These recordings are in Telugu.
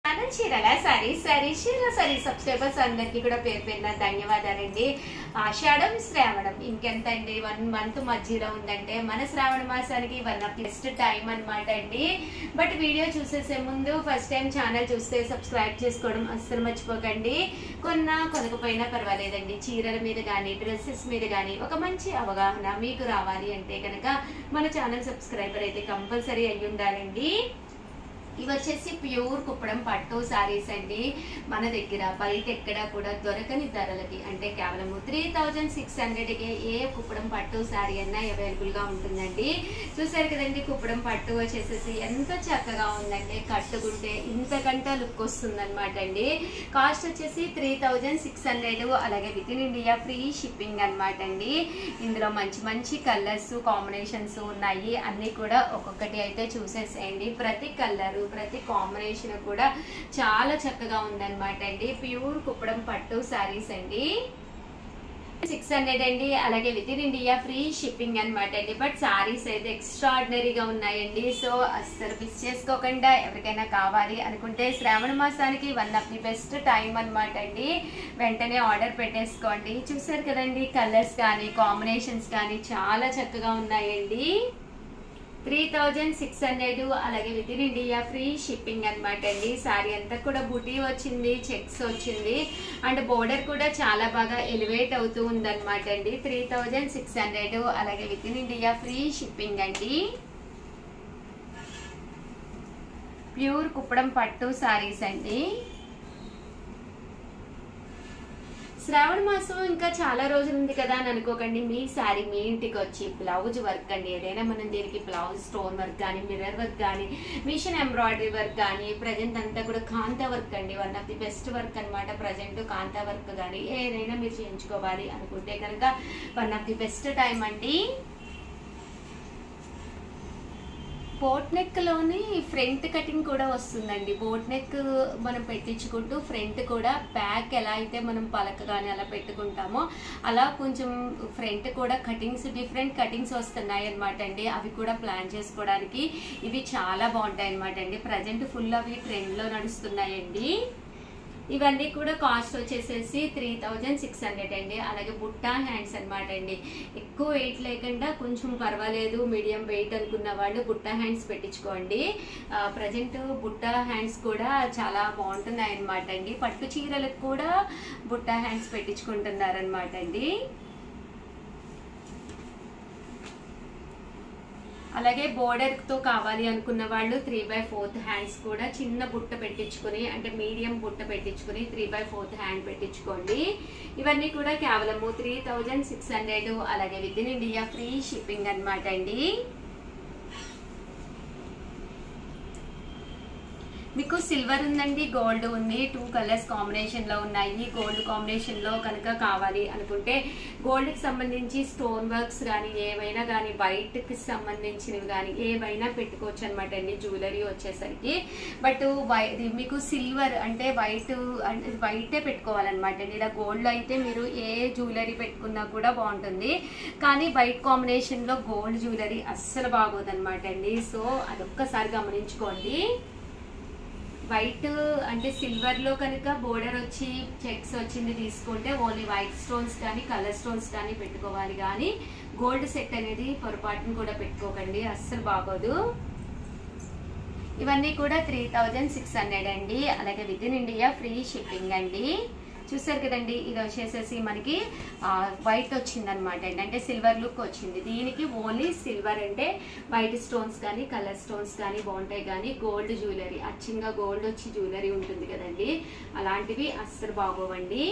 చీరల సరీ సబ్స్క్రైబర్స్ అందరికీ కూడా పేరు పేరున ధన్యవాదాలండి. ఆషాఢం శ్రావణం ఇంకెంత అండి, 1 మంత్ మధ్యలో ఉందంటే మన శ్రావణ మాసానికి one of the best time అనమాట అండి. బట్ వీడియో చూసేసే ముందు ఫస్ట్ టైం ఛానల్ చూస్తే సబ్స్క్రైబ్ చేసుకోవడం అస్సలు మర్చిపోకండి. కొనకపోయినా పర్వాలేదండి, చీరల మీద కానీ డ్రెస్సెస్ మీద కానీ ఒక మంచి అవగాహన మీకు రావాలి అంటే కనుక మన ఛానల్ సబ్స్క్రైబర్ అయితే కంపల్సరీ అయ్యి ఉండాలండి. ఇవి వచ్చేసి ప్యూర్ కుప్పడం పట్టు సారీస్ అండి. మన దగ్గర బయట ఎక్కడా కూడా దొరకని ధరలకి, అంటే కేవలం 3600కి ఏ కుప్పడం పట్టు సారీ అన్నా అవైలబుల్ గా ఉంటుందండి. చూసారు కదండి, కుప్పడం పట్టు వచ్చేసేసి ఎంత చక్కగా ఉందంటే కట్టుకుంటే ఇంతకంటే లుక్ వస్తుంది అనమాట అండి. కాస్ట్ వచ్చేసి 3600, అలాగే with in India free shipping అనమాట అండి. ఇందులో మంచి మంచి కలర్స్ కాంబినేషన్స్ ఉన్నాయి, అన్ని కూడా ఒక్కొక్కటి అయితే చూసేసేయండి. ప్రతి కలరు ప్రతి కాంబినేషన్ కూడా చాలా చక్కగా ఉందన్నమాట అండి. ప్యూర్ కుప్పడం పట్టు సారీస్ అండి, 600 అండి, అలాగే with in India free shipping అనమాట అండి. బట్ సారీస్ అయితే ఎక్స్ట్రాడినరీగా ఉన్నాయండి. సో అస్సలు మిస్ చేసుకోకుండా ఎవరికైనా కావాలి అనుకుంటే శ్రావణ మాసానికి one of the best time అనమాట అండి. వెంటనే ఆర్డర్ పెట్టేసుకోండి. చూసారు కదండి, కలర్స్ కానీ కాంబినేషన్స్ కానీ చాలా చక్కగా ఉన్నాయండి. 3600, అలాగే with in India free shipping అనమాట అండి. సారీ అంతా కూడా బుటీ వచ్చింది, చెక్స్ వచ్చింది, అండ్ బోర్డర్ కూడా చాలా బాగా ఎలివేట్ అవుతూ ఉందన్నమాట అండి. 3600, అలాగే with in India free shipping అండి. ప్యూర్ కుప్పడం పట్టు సారీస్ అండి. శ్రావణ మాసం ఇంకా చాలా రోజులు ఉంది కదా అని అనుకోకండి. మీ శారీ మీ ఇంటికి వచ్చి బ్లౌజ్ వర్క్ అండి, ఏదైనా మనం దీనికి బ్లౌజ్ స్టోన్ వర్క్ కానీ మిర్రర్ వర్క్ కానీ మిషన్ ఎంబ్రాయిడరీ వర్క్ కానీ ప్రజెంట్ అంతా కూడా కాంతా వర్క్ అండి, one of the best work అనమాట. ప్రజెంట్ కాంతా వర్క్ కానీ ఏదైనా మీరు చేయించుకోవాలి అనుకుంటే కనుక one of the best time అండి. బోట్ నెక్ లోని ఫ్రంట్ కటింగ్ కూడా వస్తుందండి. బోట్ నెక్ మనం పెట్టించుకుంటూ ఫ్రంట్ కూడా బ్యాక్ ఎలా అయితే మనం పలక కానీ అలా పెట్టుకుంటామో అలా కొంచెం ఫ్రంట్ కూడా కటింగ్స్, డిఫరెంట్ కటింగ్స్ వస్తున్నాయి అనమాట అండి. అవి కూడా ప్లాన్ చేసుకోవడానికి ఇవి చాలా బాగుంటాయి అనమాట అండి. ప్రజెంట్ ఫుల్ అవి ట్రెండ్ లో నడుస్తున్నాయండి. ఇవన్నీ కూడా కాస్ట్ వచ్చేసేసి 3600 అండి. అలాగే బుట్టా హ్యాండ్స్ అనమాట అండి. ఎక్కువ వెయిట్ లేకుండా కొంచెం పర్వాలేదు మీడియం వెయిట్ అనుకున్న వాళ్ళు Butta hands పెట్టించుకోండి. Present Butta hands కూడా చాలా బాగుంటున్నాయి అనమాట అండి. పట్టు చీరలకు కూడా బుట్టా హ్యాండ్స్ పెట్టించుకుంటున్నారనమాట అండి. అలాగే బోర్డర్ తో కావాలి అనుకున్న వాళ్ళు 3/4 హ్యాండ్స్ కూడా చిన్న బుట్ట పెట్టించుకుని, అంటే మీడియం బుట్ట పెట్టించుకుని 3/4 హ్యాండ్ పెట్టించుకోండి. ఇవన్నీ కూడా కేవలం 3600, అలాగే with in India free shipping అనమాట అండి. మీకు సిల్వర్ ఉందండి, గోల్డ్ ఉంది, 2 కలర్స్ కాంబినేషన్ లో ఉన్నాయి. గోల్డ్ కాంబినేషన్ లో కనుక కావాలి అనుకుంటే గోల్డ్ కి సంబంధించి స్టోన్ వర్క్స్ కానీ ఏవైనా కానీ వైట్ కి సంబంధించినవి కానీ ఏవైనా పెట్టుకోవచ్చు అనమాట అండి జ్యువెలరీ వచ్చేసరికి. బట్ మీకు సిల్వర్ అంటే వైటే పెట్టుకోవాలన్నమాట అండి. ఇలా గోల్డ్ లో అయితే మీరు ఏ జ్యువెలరీ పెట్టుకున్నా కూడా బాగుంటుంది, కానీ వైట్ కాంబినేషన్ లో గోల్డ్ జ్యువెలరీ అస్సలు బాగోదు అనమాట అండి. సో అదొక్కసారి గమనించుకోండి. వైట్ అంటే సిల్వర్ లో కనుక బోర్డర్ వచ్చి చెక్స్ వచ్చింది తీసుకుంటే ఓన్లీ వైట్ స్టోన్స్ కానీ కలర్ స్టోన్స్ కానీ పెట్టుకోవాలి, కానీ గోల్డ్ సెట్ అనేది పొరపాటును కూడా పెట్టుకోకండి, అస్సలు బాగోదు. ఇవన్నీ కూడా 3600 అండి, అలాగే with in India free shipping అండి. చూసారు కదండి, ఇది వచ్చేసేసి మనకి వైట్ వచ్చింది అనమాట అండి, అంటే సిల్వర్ లుక్ వచ్చింది. దీనికి ఓన్లీ సిల్వర్ అంటే వైట్ స్టోన్స్ కానీ కలర్ స్టోన్స్ కానీ బాగుంటాయి, కానీ గోల్డ్ జ్యువెలరీ అచ్చంగా గోల్డ్ వచ్చి జ్యువెలరీ ఉంటుంది కదండి, అలాంటివి అస్సలు బాగోవండి.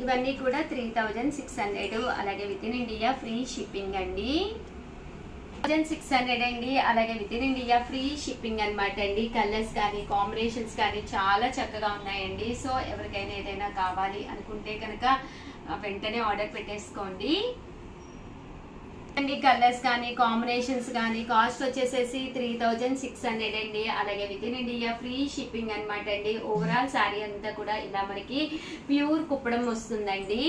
ఇవన్నీ కూడా 3600, అలాగే with in India free shipping అండి. 1600 అండి, అలాగే with in India free shipping అనమాట అండి. కలర్స్ కానీ కాంబినేషన్స్ కానీ చాలా చక్కగా ఉన్నాయండి. సో ఎవరికైనా ఏదైనా కావాలి అనుకుంటే కనుక వెంటనే ఆర్డర్ పెట్టేసుకోండి. కలర్స్ కానీ కాంబినేషన్స్ కానీ కాస్ట్ వచ్చేసేసి 3600 అండి, అలాగే with in India free shipping అనమాట అండి. ఓవరాల్ సారీ అంతా కూడా ఇలా మనకి ప్యూర్ కుప్పడం వస్తుందండి.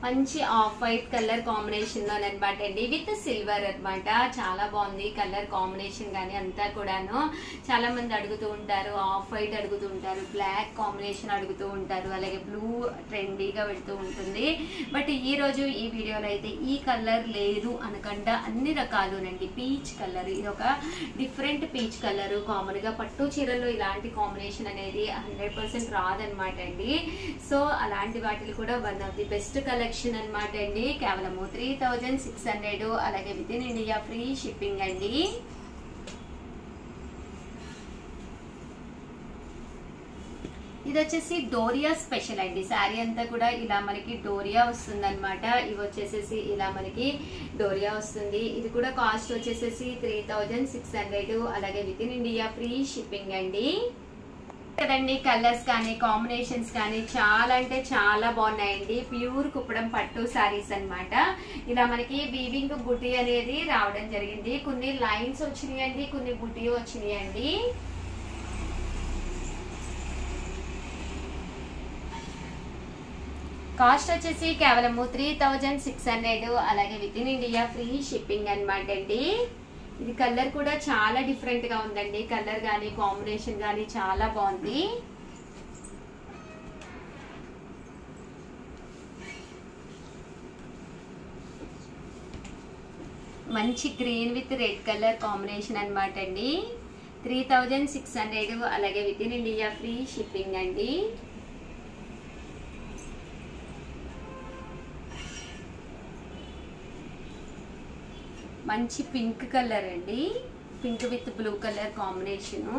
మంచి ఆఫ్ వైట్ కలర్ కాంబినేషన్ లో అనమాట అండి, విత్ సిల్వర్ అన్నమాట. చాలా బాగుంది కలర్ కాంబినేషన్ గానీ అంతా కూడాను. చాలా మంది అడుగుతూ ఉంటారు, ఆఫ్ వైట్ అడుగుతూ ఉంటారు, బ్లాక్ కాంబినేషన్ అడుగుతూ ఉంటారు, అలాగే బ్లూ ట్రెండీగా వెళ్తూ ఉంటుంది. బట్ ఈ రోజు ఈ వీడియోలో అయితే ఈ కలర్ లేదు అనకుండా అన్ని రకాలునండి. పీచ్ కలర్, ఇది ఒక డిఫరెంట్ పీచ్ కలర్. కామన్ గా పట్టు చీరల్లో ఇలాంటి కాంబినేషన్ అనేది 100% రాదనమాట అండి. సో అలాంటి వాటికి కూడా one of the best collection అనమాట అండి. కేవలం 3600, అలాగే with in India free shipping అండి. ఇది వచ్చేసి డోరియా స్పెషల్ అండి. శారీ అంతా కూడా ఇలా మనకి డోరియా వస్తుంది అనమాట. ఇవి వచ్చేసేసి ఇలా మనకి డోరియా వస్తుంది. ఇది కూడా కాస్ట్ వచ్చేసేసి 3600, అలాగే with in India free shipping అండి. కదండి, కలర్స్ కానీ కాంబినేషన్స్ కానీ చాలా అంటే చాలా బాగున్నాయండి. ప్యూర్ కుప్పడం పట్టు సారీస్ అన్నమాట. ఇలా మనకి వీవింగ్ బుటీ అనేది రావడం జరిగింది. కొన్ని లైన్స్ వచ్చినాయండి, కొన్ని బుటీ వచ్చినాయండి. కాస్ట్ వచ్చేసి కేవలం 3600, అలాగే with in India free shipping అనమాట అండి. ఇది కలర్ కూడా చాలా డిఫరెంట్ గా ఉందండి. కలర్ గానీ కాంబినేషన్ గానీ చాలా బాగుంది. మంచి green with red colour combination అనమాట అండి. 3600, అలాగే with in India free shipping అండి. మంచి పింక్ కలర్ అండి, pink with blue colour combination.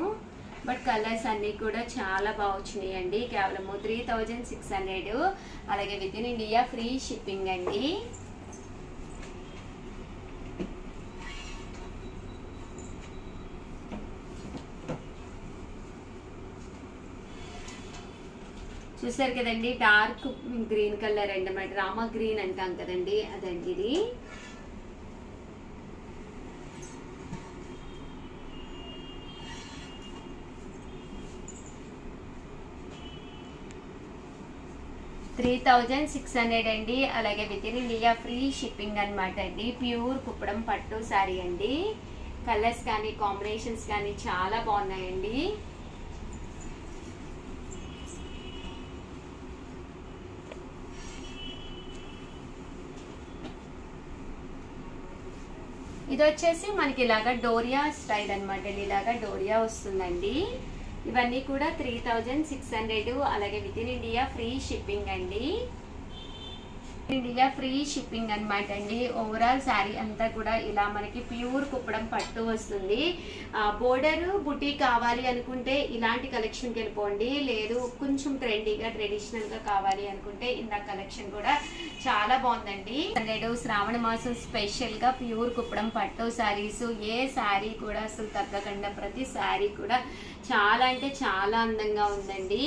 But colours అన్నీ కూడా చాలా బాగా వచ్చినాయి అండి. కేవలం 3600, అలాగే with in India free shipping అండి. చూసారు కదండి, డార్క్ గ్రీన్ కలర్ అండి అన్నమాట. రామా గ్రీన్ అంటాం కదండి, అదండి ఇది. $3600 అండి, అలాగే with in India free shipping అనమాట అండి. ప్యూర్ కుప్పడం పట్టు శారీ అండి. కలర్స్ కానీ కాంబినేషన్స్ కానీ చాలా బాగున్నాయండి. ఇది వచ్చేసి మనకి ఇలాగా డోరియా స్టైల్ అనమాట అండి. ఇలాగా డోరియా వస్తుందండి. ఇవన్నీ కూడా 3600, అలాగే with in India free shipping అండి. ఇండియా ఫ్రీ షిప్పింగ్ అనమాట అండి. ఓవరాల్ శారీ అంతా కూడా ఇలా మనకి ప్యూర్ కుప్పడం పట్టు వస్తుంది. బోర్డర్ బుటీ కావాలి అనుకుంటే ఇలాంటి కలెక్షన్కి వెళ్ళిపోండి. లేదు కొంచెం ట్రెండీగా ట్రెడిషనల్ గా కావాలి అనుకుంటే ఇంత కలెక్షన్ కూడా చాలా బాగుందండి. శ్రావణ మాసం స్పెషల్ గా ప్యూర్ కుప్పడం పట్టు శారీస్, ఏ శారీ కూడా అసలు తగ్గకుండా ప్రతి శారీ కూడా చాలా అంటే చాలా అందంగా ఉందండి.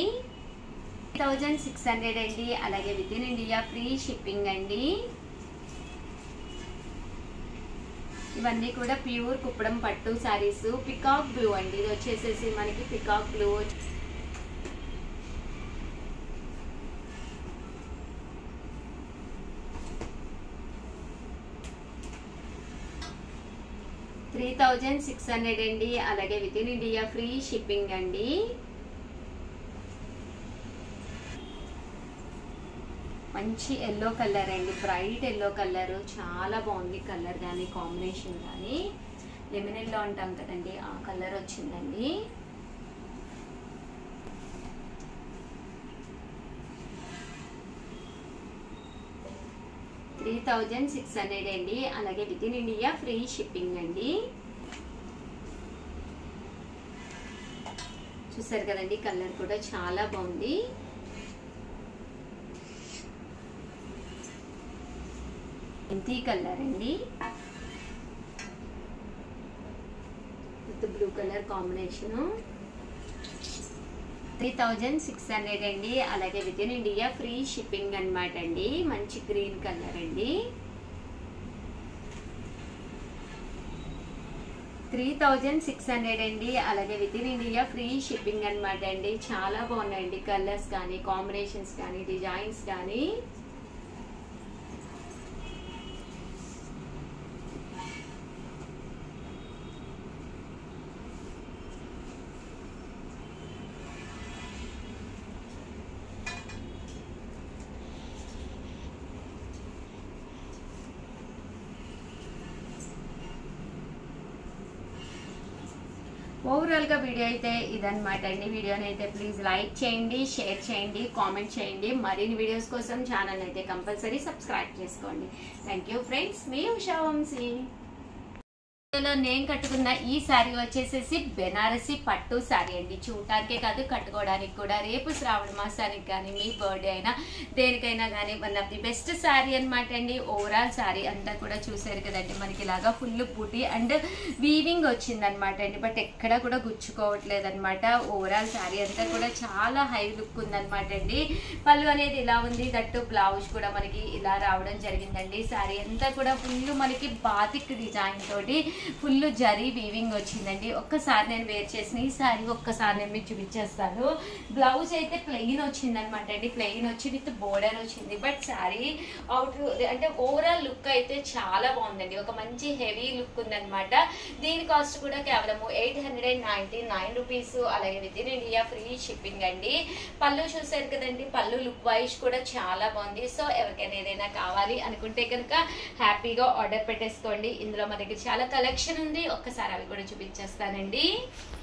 3600 అండి, అలాగే with in India free shipping అండి. ఇవన్నీ కూడా ప్యూర్ కుప్పడం పట్టు సారీస్. పికాక్ బ్లూ అండి, ఇది వచ్చేసేసి మనకి పికాక్ బ్లూ. $3600 అండి, అలాగే with in India free shipping అండి. మంచి ఎల్లో కలర్ అండి, బ్రైట్ ఎల్లో కలర్, చాలా బాగుంది కలర్ కానీ కాంబినేషన్ కానీ. లెమన్ ఎల్లో అంటాం కదండి, ఆ కలర్ వచ్చిందండి. $3600 అండి, అలాగే with in India free shipping అండి. చూసారు కదండి, కలర్ కూడా చాలా బాగుంది. ఇంతి కలర్ అండి, విత్ బ్లూ కలర్ కాంబినేషన్. 3600 అండి, అలాగే with in India free shipping అనమాట అండి. మంచి గ్రీన్ కలర్ అండి. 3600 అండి, అలాగే with in India free shipping అనమాట అండి. చాలా బాగున్నాయండి కలర్స్ కానీ కాంబినేషన్స్ కానీ డిజైన్స్ కానీ. ఓవరాల్గా వీడియో అయితే ఇదన్నమాట అండి. వీడియోని అయితే ప్లీజ్ లైక్ చేయండి, షేర్ చేయండి, కామెంట్ చేయండి. మరిన్ని వీడియోస్ కోసం ఛానల్ అయితే కంపల్సరీ సబ్స్క్రైబ్ చేసుకోండి. థ్యాంక్ యూ ఫ్రెండ్స్, మీ ఉషా వంశీ. నేను కట్టుకున్న ఈ శారీ వచ్చేసేసి బెనారసి పట్టు శారీ అండి. చూడటానికే కాదు, కట్టుకోవడానికి కూడా. రేపు శ్రావణ మాసానికి కానీ, మీ బర్త్డే అయినా, దేనికైనా కానీ one of the best sari అనమాట అండి. ఓవరాల్ శారీ అంతా కూడా చూసారు కదండి, మనకి ఇలాగా ఫుల్ బూటీ అండ్ వీవింగ్ వచ్చిందనమాట అండి. బట్ ఎక్కడ కూడా గుచ్చుకోవట్లేదు అనమాట. ఓవరాల్ శారీ అంతా కూడా చాలా హై లుక్ ఉందనమాట అండి. పళ్ళు అనేది ఇలా ఉంది, దట్టు బ్లౌజ్ కూడా మనకి ఇలా రావడం జరిగిందండి. శారీ అంతా కూడా ఫుల్ మనకి బాతిక్ డిజైన్ తోటి ఫుల్ జరీ వీవింగ్ వచ్చిందండి. ఒక్కసారి నేను వేర్ చేసిన ఈ శారీ ఒక్కసారి నేను మీకు చూపించేస్తాను. బ్లౌజ్ అయితే ప్లెయిన్ వచ్చింది అనమాట అండి. ప్లెయిన్ వచ్చి విత్ బోర్డర్ వచ్చింది. బట్ శారీ అవుట్ అంటే ఓవరాల్ లుక్ అయితే చాలా బాగుందండి. ఒక మంచి హెవీ లుక్ ఉందనమాట. దీని కాస్ట్ కూడా కేవలం 899 రూపీస్. అలాగే with in India free shipping అండి. పళ్ళు చూసారు కదండి, పళ్ళు లుక్ వైజ్ కూడా చాలా బాగుంది. సో ఎవరికైనా ఏదైనా కావాలి అనుకుంటే కనుక హ్యాపీగా ఆర్డర్ పెట్టేసుకోండి. ఇందులో మనకి చాలా కలెక్షన్ ఉంది. ఒక్కసారి అవి కూడా చూపించేస్తానండి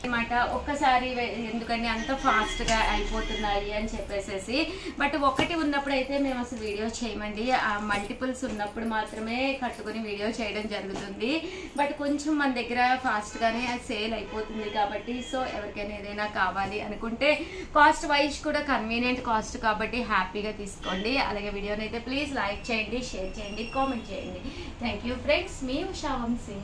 అనమాట. ఒక్కసారి ఎందుకంటే అంత ఫాస్ట్ గా అయిపోతున్నాయి అని చెప్పేసేసి. బట్ ఒకటి ఉన్నప్పుడు అయితే మేము అసలు వీడియో చేయమండి. ఆ మల్టిపుల్స్ ఉన్నప్పుడు మాత్రమే కట్టుకుని వీడియో చేయడం జరుగుతుంది. బట్ కొంచెం మన దగ్గర ఫాస్ట్ గానే సేల్ అయిపోతుంది కాబట్టి, సో ఎవరికైనా ఏదైనా కావాలి అనుకుంటే కాస్ట్ వైజ్ కూడా కన్వీనియంట్ కాస్ట్ కాబట్టి హ్యాపీగా తీసుకోండి. అలాగే వీడియోని అయితే ప్లీజ్ లైక్ చేయండి, షేర్ చేయండి, కామెంట్ చేయండి. థ్యాంక్ యూ ఫ్రెండ్స్, మీ ఉషా వంశీ.